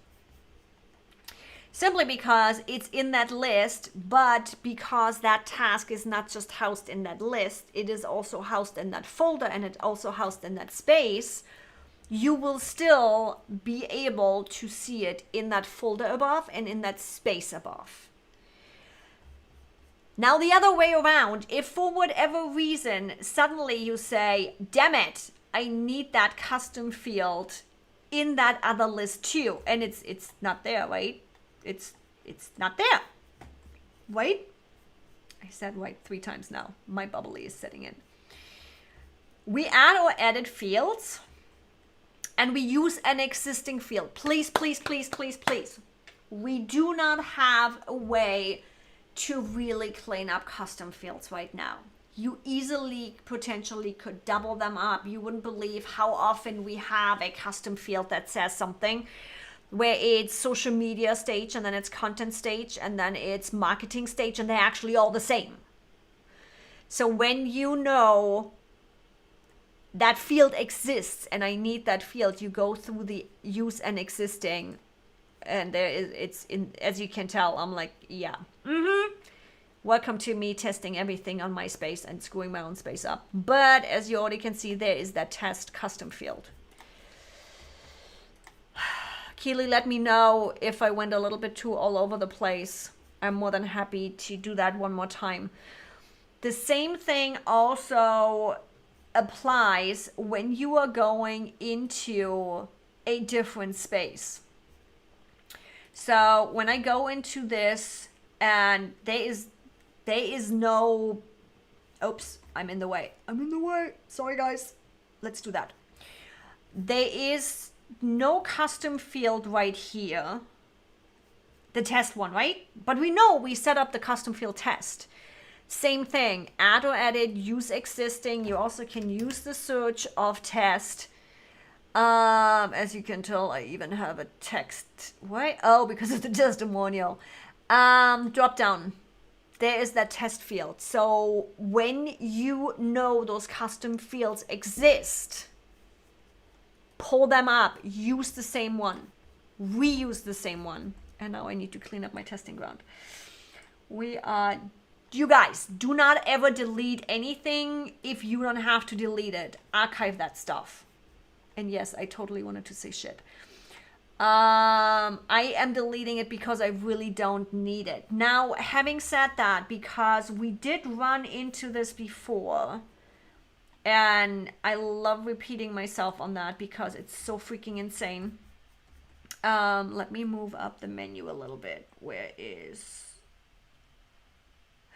Simply because it's in that list, but because that task is not just housed in that list, it is also housed in that folder and it's also housed in that space, you will still be able to see it in that folder above and in that space above. Now the other way around, if for whatever reason, suddenly you say, damn it, I need that custom field in that other list too, and it's not there, right? It's not there. Wait, I said right 3 times now. My bubbly is setting in. We add or edit fields and we use an existing field. Please, please, please, please, please. We do not have a way to really clean up custom fields right now. You easily potentially could double them up. You wouldn't believe how often we have a custom field that says something where it's social media stage and then it's content stage and then it's marketing stage, and they're actually all the same. So when you know that field exists and I need that field, you go through the use an existing, and there is, it's in, as you can tell, I'm like, yeah, welcome to me testing everything on my space and screwing my own space up. But as you already can see, there is that test custom field. Keely, let me know if I went a little bit too all over the place. I'm more than happy to do that one more time. The same thing also applies when you are going into a different space. So when I go into this and there is no, oops, I'm in the way. Sorry guys. Let's do that. There is no custom field right here, the test one, right? But we know we set up the custom field test. Same thing, add or edit, use existing. You also can use the search of test. As you can tell, I even have a text. Why? Oh, because of the testimonial. Drop down. There is that test field. So when you know those custom fields exist, pull them up, use the same one, reuse the same one. And now I need to clean up my testing ground. You guys, do not ever delete anything if you don't have to delete it. Archive that stuff. And yes, I totally wanted to say shit. I am deleting it because I really don't need it. Now, having said that, because we did run into this before, And I love repeating myself on that because it's so freaking insane. Let me move up the menu a little bit. Where is...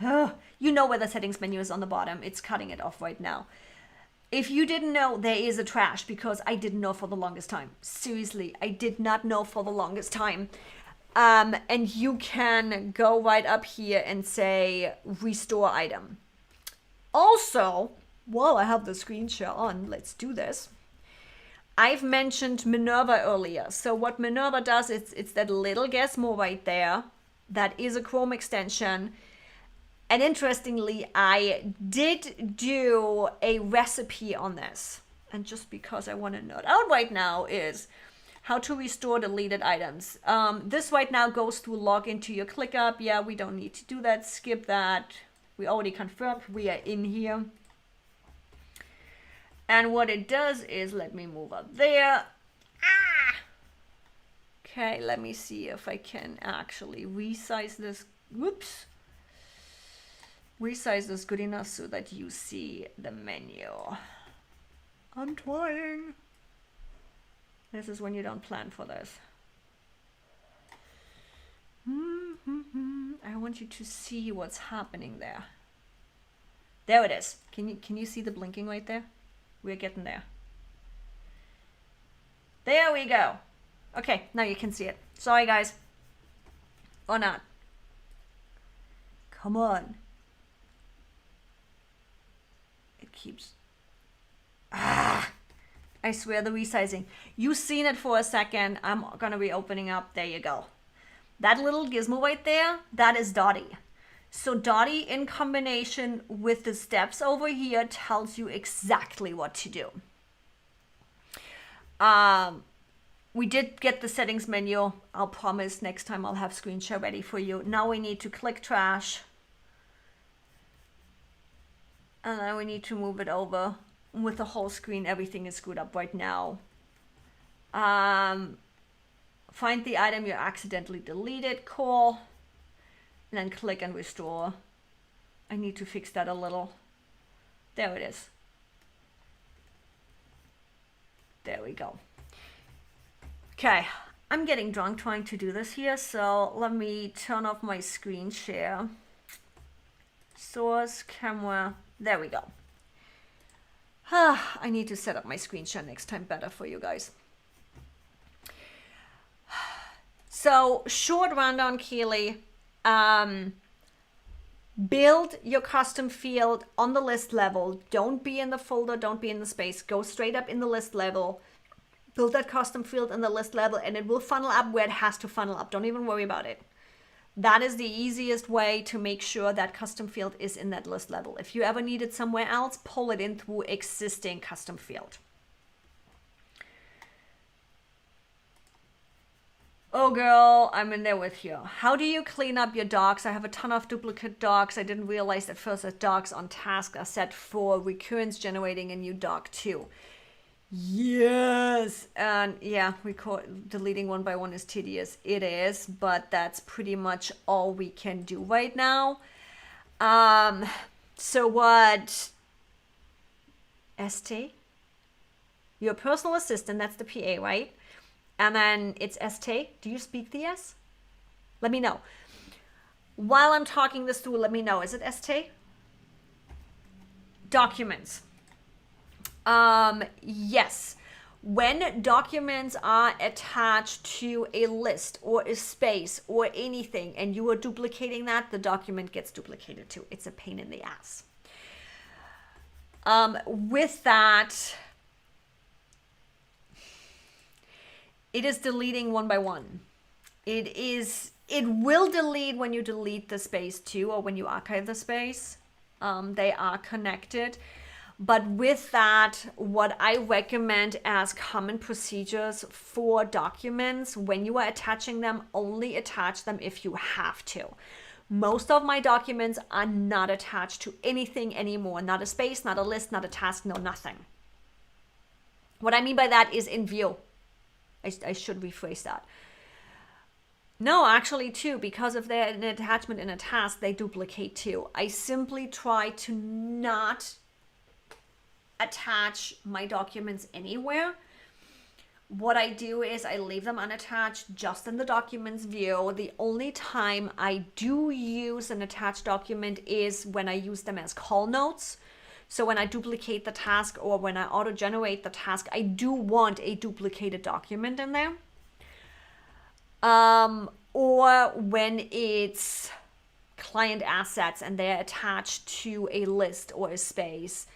you know where the settings menu is on the bottom. It's cutting it off right now. If you didn't know, there is a trash, because I didn't know for the longest time. Seriously, I did not know for the longest time. And you can go right up here and say restore item. Also, while I have the screen share on, let's do this. I've mentioned Minerva earlier. So what Minerva does, it's that little gizmo right there. That is a Chrome extension. And interestingly, I did do a recipe on this. And just because I want to note out right now is how to restore deleted items. This right now goes through login to your ClickUp. Yeah, we don't need to do that. Skip that. We already confirmed we are in here. And what it does is, let me move up there. Okay, let me see if I can actually resize this. Whoops. Resize this good enough so that you see the menu. I'm trying. This is when you don't plan for this. I want you to see what's happening there. There it is. Can you see the blinking right there? We're getting there. There we go. Okay, now you can see it. Sorry, guys. Or not. Come on. It keeps... I swear, the resizing. You've seen it for a second. I'm going to be opening up. There you go. That little gizmo right there, that is Dottie. So Dottie in combination with the steps over here tells you exactly what to do. We did get the settings menu. I'll promise next time I'll have screen share ready for you. Now we need to click trash. And then we need to move it over. With the whole screen, everything is screwed up right now. Find the item you accidentally deleted, cool. And then click and restore. I need to fix that a little. There it is. There we go. Okay, I'm getting drunk trying to do this here, so let me turn off my screen share. Source, camera, there we go. I need to set up my screen share next time better for you guys. So, short rundown, Keely. Build your custom field on the list level. Don't be in the folder, don't be in the space. Go straight up in the list level. Build that custom field in the list level, and it will funnel up where it has to funnel up. Don't even worry about it. That is the easiest way to make sure that custom field is in that list level. If you ever need it somewhere else, pull it in through existing custom field. Oh girl, I'm in there with you. How do you clean up your docs? I have a ton of duplicate docs. I didn't realize at first that docs on task are set for recurrence generating a new doc too. Yes, and yeah, deleting one by one is tedious. It is, but that's pretty much all we can do right now. So what? ST? Your personal assistant, that's the PA, right? And then it's ST. Do you speak the S? Let me know. While I'm talking this through, let me know. Is it ST? Documents. Yes. When documents are attached to a list or a space or anything and you are duplicating that, the document gets duplicated too. It's a pain in the ass. With that, it is deleting one by one. It will delete when you delete the space too, or when you archive the space. They are connected. But with that, what I recommend as common procedures for documents, when you are attaching them, only attach them if you have to. Most of my documents are not attached to anything anymore. Not a space, not a list, not a task, no nothing. What I mean by that is in view. I should rephrase that. No, actually too, because if they're an attachment in a task, they duplicate too. I simply try to not attach my documents anywhere. What I do is I leave them unattached just in the documents view. The only time I do use an attached document is when I use them as call notes. So when I duplicate the task or when I auto-generate the task, I do want a duplicated document in there. Or when it's client assets and they're attached to a list or a space.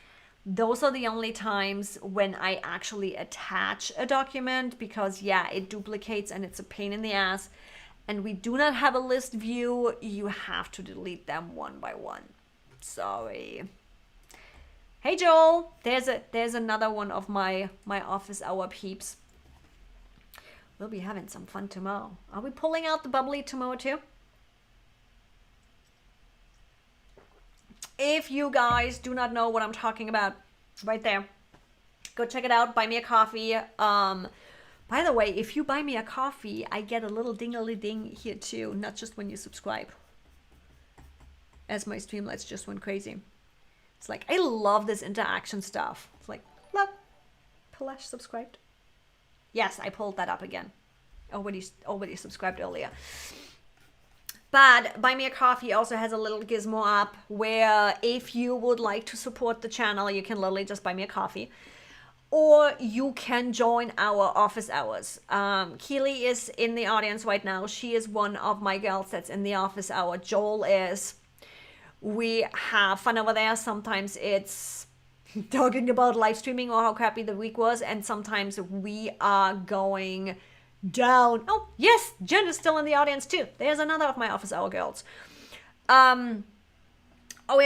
Those are the only times when I actually attach a document because, yeah, it duplicates and it's a pain in the ass. And we do not have a list view. You have to delete them one by one. Sorry. Hey, Joel. There's another one of my office hour peeps. We'll be having some fun tomorrow. Are we pulling out the bubbly tomorrow too? If you guys do not know what I'm talking about, right there, go check it out. Buy me a coffee. By the way, if you buy me a coffee, I get a little ding-a-ling-ding here too, not just when you subscribe. As my Streamlets just went crazy. It's like, I love this interaction stuff. It's like, look, Palash subscribed. Yes, I pulled that up again. Already subscribed earlier. But Buy Me a Coffee also has a little gizmo up where if you would like to support the channel, you can literally just buy me a coffee. Or you can join our office hours. Keely is in the audience right now. She is one of my girls that's in the office hour. Joel is. We have fun over there. Sometimes it's talking about live streaming or how crappy the week was. And sometimes we are going down. Oh, yes, Jen is still in the audience too. There's another of my office hour girls. We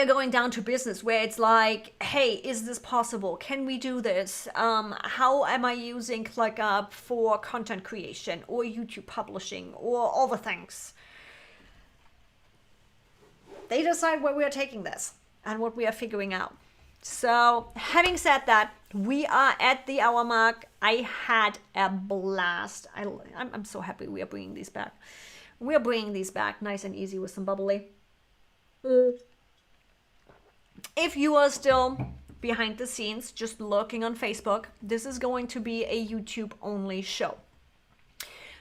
are going down to business where it's like, hey, is this possible? Can we do this? How am I using ClickUp for content creation or YouTube publishing or all the things? They decide where we are taking this and what we are figuring out. So having said that, we are at the hour mark. I had a blast. I'm so happy we are bringing these back. We are bringing these back nice and easy with some bubbly. If you are still behind the scenes, just lurking on Facebook, this is going to be a YouTube only show.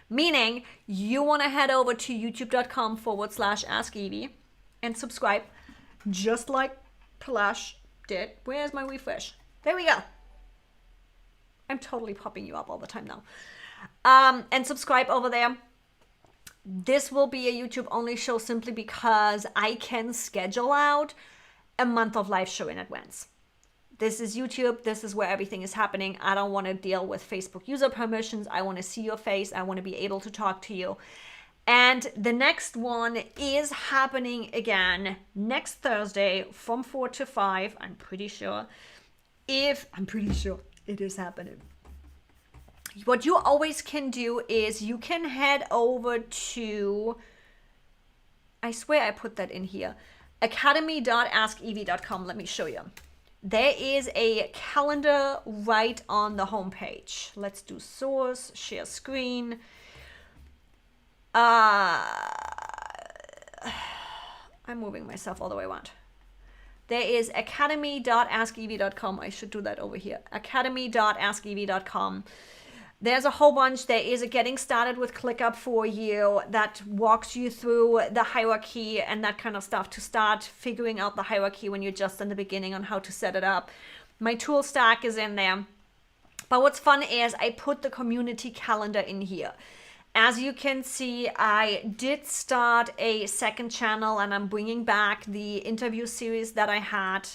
Meaning you want to head over to youtube.com/Ask Evie and subscribe just like Palash did. Where's my refresh? There we go. I'm totally popping you up all the time now. And subscribe over there. This will be a YouTube only show simply because I can schedule out a month of live show in advance. This is YouTube. This is where everything is happening. I don't want to deal with Facebook user permissions. I want to see your face. I want to be able to talk to you. And the next one is happening again next Thursday from 4 to 5. I'm pretty sure it is happening. What you always can do is you can head over to, I swear I put that in here, academy.askevie.com. Let me show you. There is a calendar right on the homepage. Let's do source, share screen. I'm moving myself all the way around. There is academy.askevie.com. I should do that over here. academy.askevie.com. There's a whole bunch. There is a getting started with ClickUp for you that walks you through the hierarchy and that kind of stuff to start figuring out the hierarchy when you're just in the beginning on how to set it up. My tool stack is in there. But what's fun is I put the community calendar in here. As you can see, I did start a second channel and I'm bringing back the interview series that I had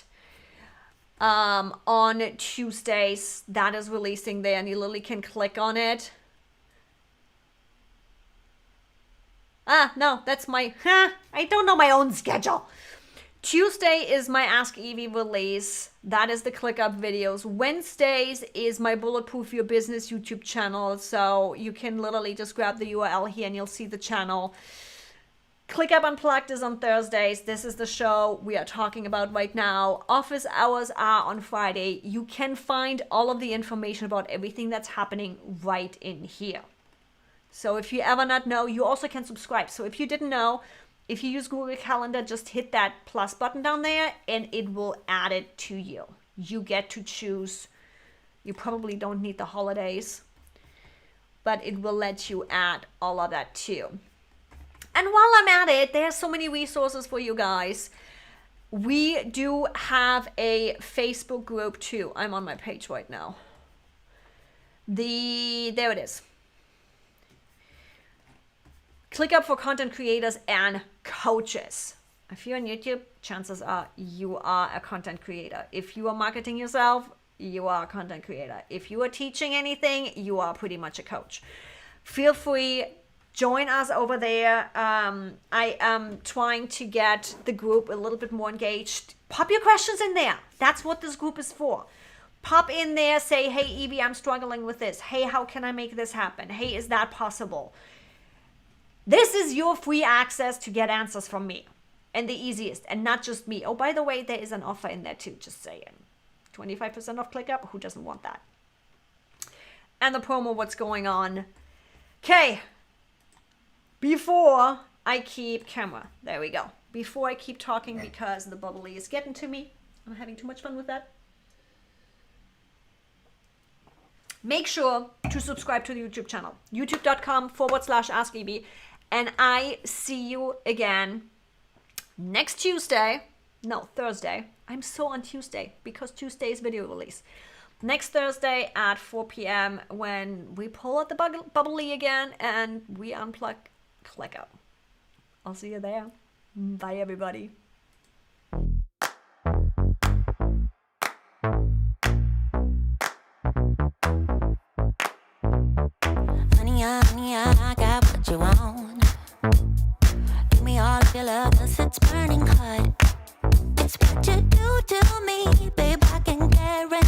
on Tuesdays. That is releasing there and you literally can click on it. No, that's my, I don't know my own schedule. Tuesday is my Ask Evie release. That is the ClickUp videos. Wednesdays is my Bulletproof Your Business YouTube channel. So you can literally just grab the URL here and you'll see the channel. ClickUp Unplugged is on Thursdays. This is the show we are talking about right now. Office hours are on Friday. You can find all of the information about everything that's happening right in here. So if you ever not know, you also can subscribe. So if you didn't know, if you use Google Calendar, just hit that plus button down there and it will add it to you. You get to choose. You probably don't need the holidays, but it will let you add all of that too. And while I'm at it, there's so many resources for you guys. We do have a Facebook group too. I'm on my page right now. There it is. ClickUp for content creators and coaches. If you're on YouTube, chances are you are a content creator. If you are marketing yourself, you are a content creator. If you are teaching anything, you are pretty much a coach. Feel free, join us over there. I am trying to get the group a little bit more engaged. Pop your questions in there. That's what this group is for. Pop in there, say, hey, Evie, I'm struggling with this. Hey, how can I make this happen? Hey, is that possible? This is your free access to get answers from me. And the easiest, and not just me. Oh, by the way, there is an offer in there too, just saying. 25% off ClickUp, who doesn't want that? And the promo, what's going on. Okay, before I keep camera, there we go. Before I keep talking because the bubbly is getting to me. I'm having too much fun with that. Make sure to subscribe to the YouTube channel, youtube.com/AskEB. And I see you again next Tuesday. No, Thursday. I'm so on Tuesday because Tuesday is video release. Next Thursday at 4 p.m. when we pull out the bubbly again and we unplug ClickUp. I'll see you there. Bye, everybody. Honey, I got what you want.